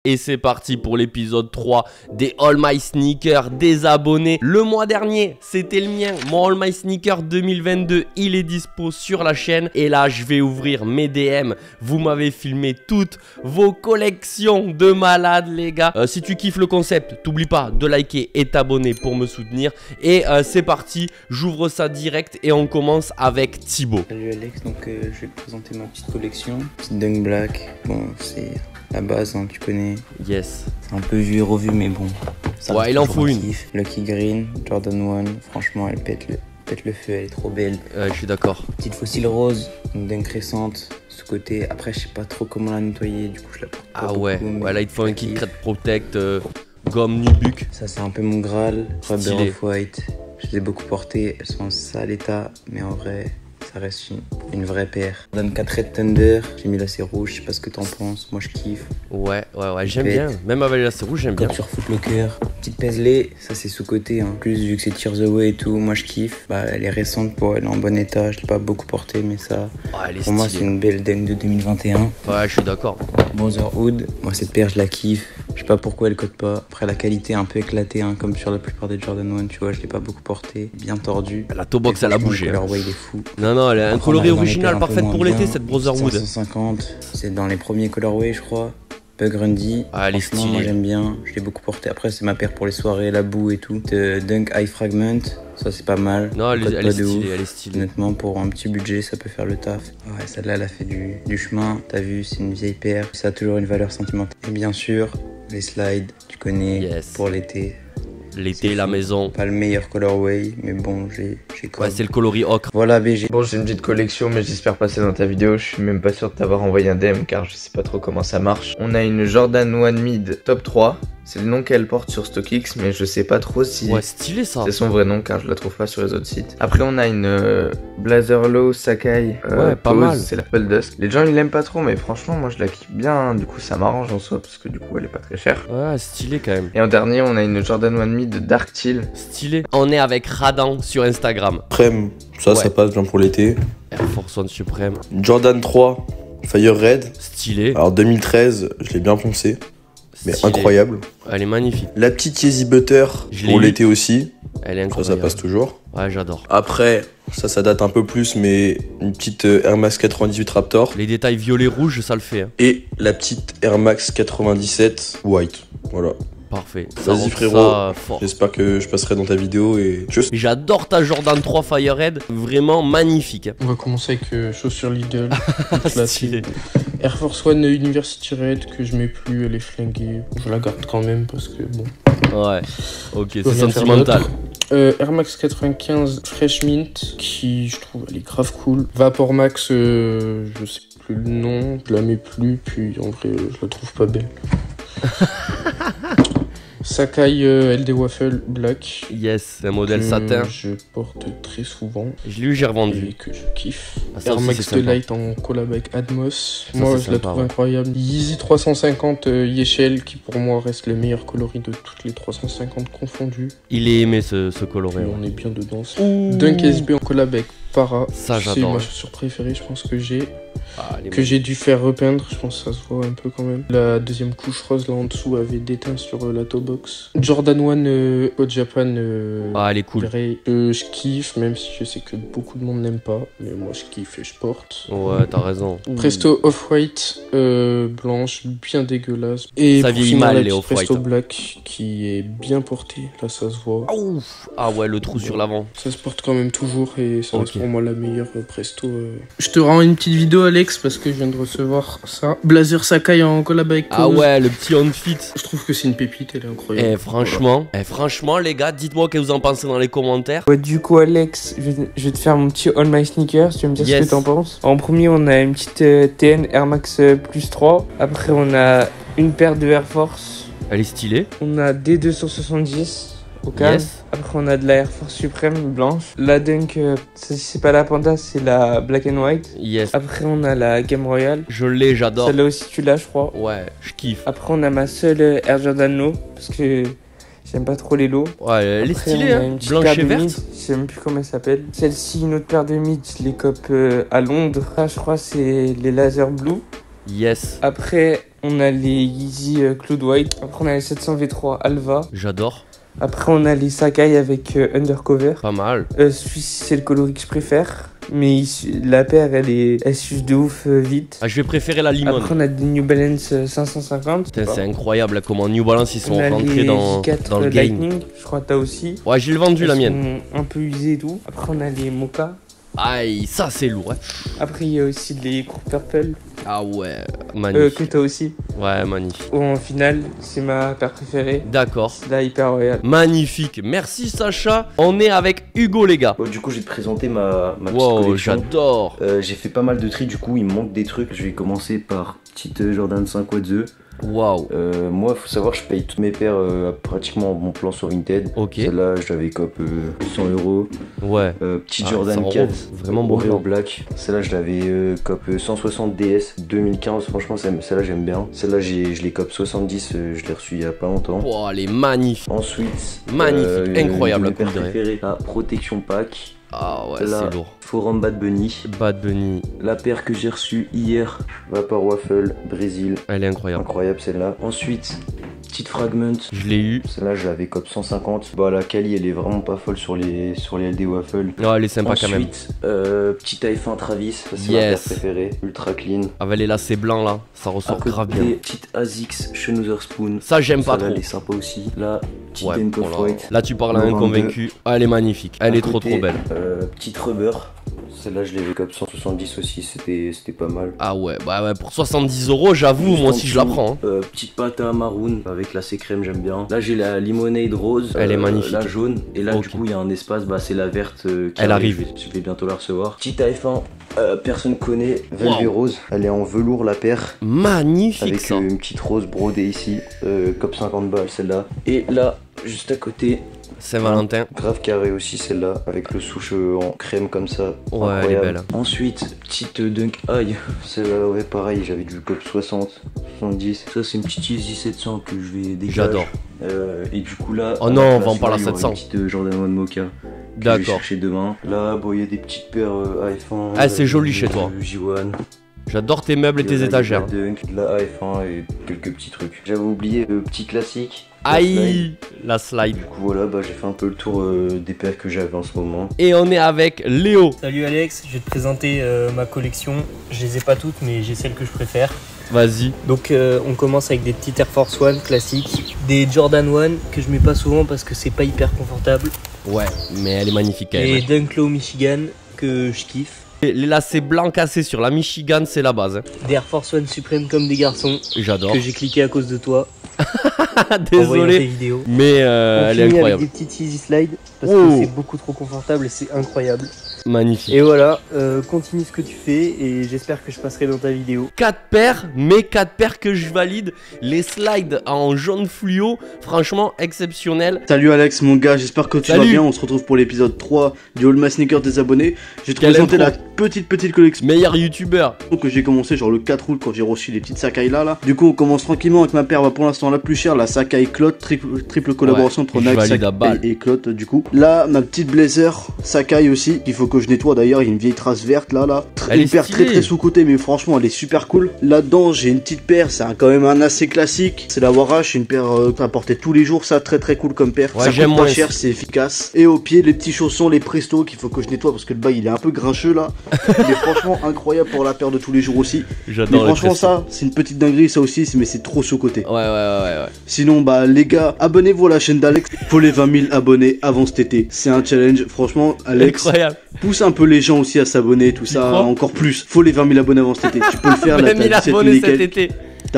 Et c'est parti pour l'épisode 3 des All My Sneakers des abonnés. Le mois dernier, c'était le mien. Mon All My Sneakers 2022, il est dispo sur la chaîne. Et là, je vais ouvrir mes DM. Vous m'avez filmé toutes vos collections de malades, les gars. Si tu kiffes le concept, t'oublie pas de liker et t'abonner pour me soutenir. Et c'est parti, j'ouvre ça direct et on commence avec Thibaut. Salut Alex, donc je vais te présenter ma petite collection. Petite Dunk Black, bon c'est la base, hein, tu connais. Yes. C'est un peu vu et revu, mais bon. Ça ouais, il en faut une. Lucky Green, Jordan 1, franchement, elle pète le feu, elle est trop belle. Je suis d'accord. Petite fossile rose, une Dunk récente. Ce côté, après, je sais pas trop comment la nettoyer, du coup, je la porte pas beaucoup, ouais, là, il te faut un kit Crate Protect, gomme Nubuck. Ça, c'est un peu mon Graal. Rubber Off-White. Je les ai beaucoup portées, elles sont en sale état, mais en vrai, ça reste une vraie paire. Jordan 4 Red Thunder, j'ai mis lacet rouge, je sais pas ce que t'en penses, moi je kiffe. Ouais, j'aime bien, même avec lacet rouge, j'aime bien. Sur Footlocker, petite Paisley, ça c'est sous-côté, hein. Plus vu que c'est Tears Away et tout, moi je kiffe. Bah, elle est récente, elle est en bon état, je l'ai pas beaucoup portée, mais ça, pour moi c'est une belle Dunk de 2021. Ouais, je suis d'accord. Brotherhood, moi cette paire je la kiffe, je sais pas pourquoi elle cote pas. Après la qualité est un peu éclatée, hein, comme sur la plupart des Jordan 1, tu vois, je l'ai pas beaucoup portée, bien tordue. La toe box elle a bougé. Le colorway il est fou. Non, elle a un coloris original parfait pour l'été, cette Brotherhood. 550, c'est dans les premiers colorways je crois. Bug Grundy, elle est stylée. Moi j'aime bien, je l'ai beaucoup porté. Après c'est ma paire pour les soirées, la boue et tout. Dunk High Fragment, ça c'est pas mal. Non, elle est stylée. Honnêtement pour un petit budget ça peut faire le taf. Ouais, celle-là elle a fait du chemin, t'as vu, c'est une vieille paire. Ça a toujours une valeur sentimentale. Et bien sûr, les slides, tu connais, pour l'été. L'été, la maison. Pas le meilleur colorway, mais bon, j'ai quoi. Ouais, c'est le coloris ocre. Voilà, BG. Bon, j'ai une petite collection, mais j'espère passer dans ta vidéo. Je suis même pas sûr de t'avoir envoyé un DM car je sais pas trop comment ça marche. On a une Jordan 1 Mid Top 3. C'est le nom qu'elle porte sur StockX, mais je sais pas trop si stylé ça. C'est son vrai nom car je la trouve pas sur les autres sites. Après, on a une Blazer Low Sakai. Pas mal. C'est la Apple Dusk. Les gens ils l'aiment pas trop, mais franchement, moi je la kiffe bien. Hein. Du coup, ça m'arrange en soi parce que du coup, elle est pas très chère. Ouais, stylé quand même. Et en dernier, on a une Jordan 1 Mid Dark Teal. Stylé. On est avec Radan sur Instagram. Supreme, ça passe bien pour l'été. Air Force One Supreme. Jordan 3 Fire Red. Stylé. Alors 2013, je l'ai bien poncé. Mais incroyable. Elle est magnifique. La petite Yeezy Butter pour l'été aussi. Elle est incroyable. Ça passe toujours. Ouais, j'adore. Après, ça date un peu plus, mais une petite Air Max 98 Raptor. Les détails violet-rouge, ça le fait. Hein. Et la petite Air Max 97 White. Voilà. Parfait. Vas-y frérot, j'espère que je passerai dans ta vidéo et j'adore ta Jordan 3 Fire Red, vraiment magnifique. On va commencer avec chaussures Lidl. Stylé. Air Force One University Red que je mets plus, elle est flinguée. Je la garde quand même parce que bon. Ouais, ok, c'est sentimental. Air Max 95 Fresh Mint qui je trouve elle est grave cool. Vapor Max, je sais plus le nom, je la mets plus, puis en vrai je la trouve pas belle. Sakai LD Waffle Black. Yes, c'est un modèle satin. Je porte très souvent. Je l'ai eu, j'ai revendu. Et que je kiffe. Air Max de Light en collab avec Atmos. Moi, je la trouve incroyable. Yeezy 350 Yeshel qui pour moi reste le meilleur coloris de toutes les 350 confondues. Il est aimé ce coloré. On est bien dedans. Dunk SB en collab avec Para. Ça, j'adore. C'est ma chaussure préférée, je pense que j'ai. J'ai dû faire repeindre, je pense que ça se voit un peu quand même. La deuxième couche rose là en dessous avait déteint sur la toe box. Jordan 1 au Japan. Elle est cool. Je kiffe, même si je sais que beaucoup de monde n'aime pas. Mais moi je kiffe et je porte. Ouais, t'as raison. Presto Off-White blanche, bien dégueulasse. Et ça vieillit mal les Off-White. Presto Black qui est bien porté, là ça se voit. Ah ouais, le trou sur l'avant. Ça se porte quand même toujours et ça reste pour moi la meilleure Presto. Je te rends une petite vidéo Alex parce que je viens de recevoir ça. Blazer Sakai en collab avec Pose. Ah ouais, le petit on-fit. Je trouve que c'est une pépite, elle est incroyable. Franchement les gars, dites-moi ce que vous en pensez dans les commentaires. Ouais, du coup Alex, je vais te faire mon petit All My Sneakers, tu vas me dire ce que t'en penses. En premier on a une petite TN Air Max plus 3. Après on a une paire de Air Force. Elle est stylée. On a D270 au calme. Après on a de la Air Force Supreme blanche. La Dunk, c'est pas la Panda, c'est la Black and White. Après on a la Game Royale. Je l'ai, j'adore. Celle-là aussi tu l'as je crois. Ouais, je kiffe. Après on a ma seule Air Jordan Low parce que j'aime pas trop les lows. Ouais, elle est stylée, hein. Blanche et verte. Je sais même plus comment elle s'appelle. Celle-ci, une autre paire de mid, je les cope à Londres. Là, je crois c'est les Laser Blue. Yes. Après, On a les Yeezy Cloud White. Après, on a les 700 V3 Alva. J'adore. Après, on a les Sakai avec Undercover. Pas mal. Celui-ci, c'est le coloris que je préfère. Mais la paire, elle s'use de ouf vite. Ah, je vais préférer la limone. Après, on a des New Balance 550. C'est incroyable là, comment New Balance ils sont rentrés dans le game. Lightning, je crois que t'as aussi. Ouais, j'ai vendu la mienne. Ils sont un peu usés et tout. Après, on a les Mocha. Aïe, ça c'est lourd. Hein. Après, il y a aussi les Court Purple. Ah ouais, magnifique. Que t'as aussi. Ouais, magnifique. En finale, c'est ma paire préférée. D'accord. C'est la Hyper Royale. Magnifique. Merci Sacha. On est avec Hugo les gars. Du coup, je vais te présenter ma petite wow, collection. J'adore. J'ai fait pas mal de tri, du coup, il me manque des trucs. Je vais commencer par petite Jordan 5 Wadzeux. Waouh. Moi, faut savoir, je paye toutes mes paires pratiquement en bon plan sur Vinted. Ok. Celle-là, je l'avais cop 100 €. Ouais. Petite Jordan 4. Vraiment bon. Oreo Black. Celle-là, je l'avais cop 160 DS 2015. Franchement, celle-là, j'aime bien. Celle-là, je l'ai cop 70. Je l'ai reçue il y a pas longtemps. Oh, elle est magnifique. Ensuite, magnifique. Incroyable la coupe préférée. La Protection Pack. Ah ouais, c'est lourd. Forum Bad Bunny. Bad Bunny. La paire que j'ai reçue hier, Vapor Waffle, Brésil. Elle est incroyable. Incroyable celle-là. Ensuite, petite Fragment. Je l'ai eu. Celle-là, je l'avais cop 150. Bah, la quali, elle est vraiment pas folle sur les LD Waffle. Non, elle est sympa ensuite, quand même. Petite iPhone Travis. C'est ma paire préférée. Ultra clean. Ah, elle est là, c'est blanc là. Ça ressort grave bien. Petite ASICS Schnauzer Spoon. Ça, j'aime pas trop. Elle est sympa aussi. Là, petite ouais, Dunk Off-White. Là, tu parles à un convaincu. Ah, elle est magnifique. Elle est trop belle. Petite Rubber. Celle-là, je l'avais cop 170 aussi, c'était pas mal. Ah ouais, bah ouais, pour 70 €, j'avoue, moi aussi je la prends. Hein. Petite pâte à maroon avec la crème, j'aime bien. Là, j'ai la limonade rose. Elle est magnifique. La jaune. Et là, du coup, il y a un espace, bah, c'est la verte. Elle arrive. Je vais bientôt la recevoir. Petite iPhone. Personne connaît, Velvet Rose. Elle est en velours, la paire. Magnifique avec ça. Une petite rose brodée ici. Cop 50 balles, celle-là. Et là, juste à côté. Saint-Valentin. Grave carré aussi celle-là, avec le souche en crème comme ça. Ouais, elle est belle. Ensuite, petite Dunk High. Celle-là, ouais, pareil, j'avais du cop 60, 70. Ça, c'est une petite Yeezy 700 que je vais dégager. J'adore. Et du coup, là. Oh non, on va en parler à 700. Une petite Jordan 1 Mocha. D'accord. Je vais chercher demain. Là, bon, il y a des petites paires iPhone. Ah, c'est joli chez toi. J1. J'adore tes meubles et tes étagères. La AF1 et quelques petits trucs. J'avais oublié le petit classique. Aïe, la slide. Du coup voilà, bah, j'ai fait un peu le tour des paires que j'avais en ce moment. Et on est avec Léo. Salut Alex, je vais te présenter ma collection. Je les ai pas toutes mais j'ai celles que je préfère. Vas-y. Donc on commence avec des petites Air Force One classiques. Des Jordan 1 que je mets pas souvent parce que c'est pas hyper confortable. Ouais, mais elle est magnifique quand même. Et Dunk Low Michigan que je kiffe. Les lacets blancs cassés sur la Michigan, c'est la base. Hein. Des Air Force One suprêmes comme des garçons. J'adore. Que j'ai cliqué à cause de toi. Désolé. Mais elle est incroyable. Avec des petites Easy Slide parce que c'est beaucoup trop confortable et c'est incroyable. Magnifique. Et voilà, continue ce que tu fais et j'espère que je passerai dans ta vidéo. 4 paires, mais 4 paires que je valide. Les slides en jaune fluo, franchement exceptionnel. Salut Alex mon gars, j'espère que tu vas bien. On se retrouve pour l'épisode 3 du All My Sneakers des abonnés. Je vais te présenter la petite collection. Meilleur youtubeur. Que j'ai commencé genre le 4 août quand j'ai reçu les petites Sakai là. Du coup on commence tranquillement avec ma paire, pour l'instant la plus chère, la Sakai Clot, triple collaboration entre Nike, Sakai et Clot du coup. Là ma petite blazer Sakai aussi, qu'il faut que je nettoie d'ailleurs, il y a une vieille trace verte là. Une paire très sous-cotée mais franchement elle est super cool. Là-dedans j'ai une petite paire, c'est quand même un assez classique. C'est la Warash, une paire à porter tous les jours, ça très cool comme paire. Ouais, ça coûte pas cher, c'est efficace. Et au pied les petits chaussons, les Presto qu'il faut que je nettoie parce que le bas il est un peu grincheux là. Il est franchement incroyable pour la paire de tous les jours aussi. J'adore. Mais franchement ça, c'est une petite dinguerie ça aussi, mais c'est trop sous-côté. Ouais. Sinon bah les gars, abonnez-vous à la chaîne d'Alex. Faut les 20 000 abonnés avant cet été. C'est un challenge, franchement Alex. Incroyable. Pousse un peu les gens aussi à s'abonner, tout ça, encore plus. Faut les 20 000 abonnés avant cet été. Tu peux le faire là, 20 000 abonnés cet été.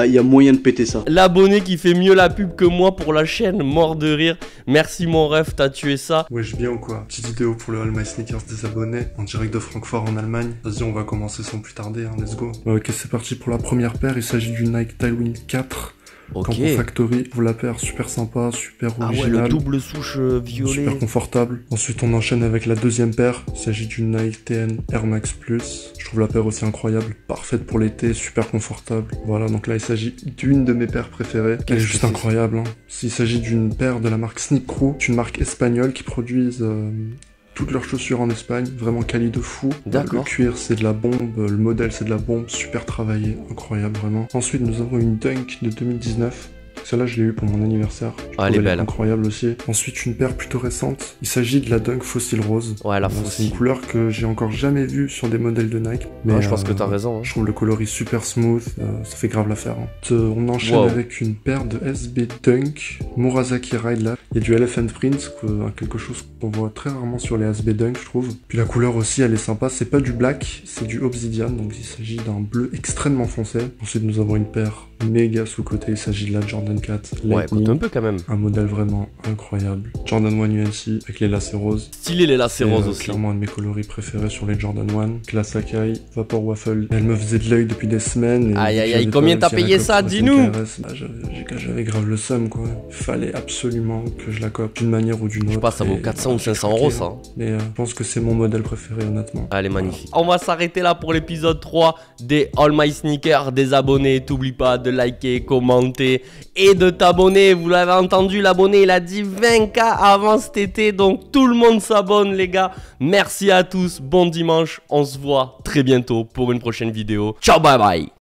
Il y a moyen de péter ça. L'abonné qui fait mieux la pub que moi pour la chaîne, mort de rire. Merci mon ref, t'as tué ça. Wesh bien ou quoi? Petite vidéo pour le All My Sneakers des abonnés, en direct de Francfort en Allemagne. Vas-y, on va commencer sans plus tarder, hein, let's go. Ok, c'est parti pour la première paire, il s'agit du Nike Tailwind 4. Campo Factory, vous la paire, super sympa, super original. Ah ouais, le double souche violet. Super confortable. Ensuite, on enchaîne avec la deuxième paire. Il s'agit d'une Nike TN Air Max Plus. Je trouve la paire aussi incroyable. Parfaite pour l'été, super confortable. Voilà, donc là, il s'agit d'une de mes paires préférées. Elle est juste incroyable. Hein. Il s'agit d'une paire de la marque Sneak Crew. C'est une marque espagnole qui produit toutes leurs chaussures en Espagne, vraiment quali de fou. D'accord. Le cuir c'est de la bombe, le modèle c'est de la bombe, super travaillé, incroyable vraiment. Ensuite nous avons une Dunk de 2019. Celle-là, je l'ai eu pour mon anniversaire. Elle est belle. Incroyable aussi. Ensuite, une paire plutôt récente. Il s'agit de la Dunk Fossil Rose. Ouais, la Fossil. C'est une couleur que j'ai encore jamais vue sur des modèles de Nike. Mais ouais, je pense que t'as raison. Hein. Je trouve le coloris super smooth. Ça fait grave l'affaire. Hein. On enchaîne avec une paire de SB Dunk Murasaki Ride Lab. Il y a du Elephant Print, quelque chose qu'on voit très rarement sur les SB Dunk, je trouve. Puis la couleur aussi, elle est sympa. C'est pas du black, c'est du Obsidian. Donc il s'agit d'un bleu extrêmement foncé. Ensuite, nous avons une paire méga sous-côté. Il s'agit de la Jordan 4 ouais, écoute un peu quand même. Un modèle vraiment incroyable. Jordan 1 UNC avec les lacets roses. Stylé les lacets roses aussi. Clairement un de mes coloris préférés sur les Jordan 1. La Sakai, Vapor Waffle. Elle me faisait de l'œil depuis des semaines. Aïe aïe aïe, combien t'as payé ça, dis-nous? J'avais grave le seum quoi. Fallait absolument que je la cope d'une manière ou d'une autre. Je sais pas, ça vaut 400 ou 500 euros ça. Mais je pense que c'est mon modèle préféré honnêtement. Elle est magnifique. On va s'arrêter là pour l'épisode 3 des All My Sneakers. Des abonnés, t'oublies pas de liker, commenter et de t'abonner. Vous l'avez entendu, l'abonné il a dit 20K avant cet été, donc tout le monde s'abonne les gars. Merci à tous, bon dimanche, on se voit très bientôt pour une prochaine vidéo. Ciao, bye bye.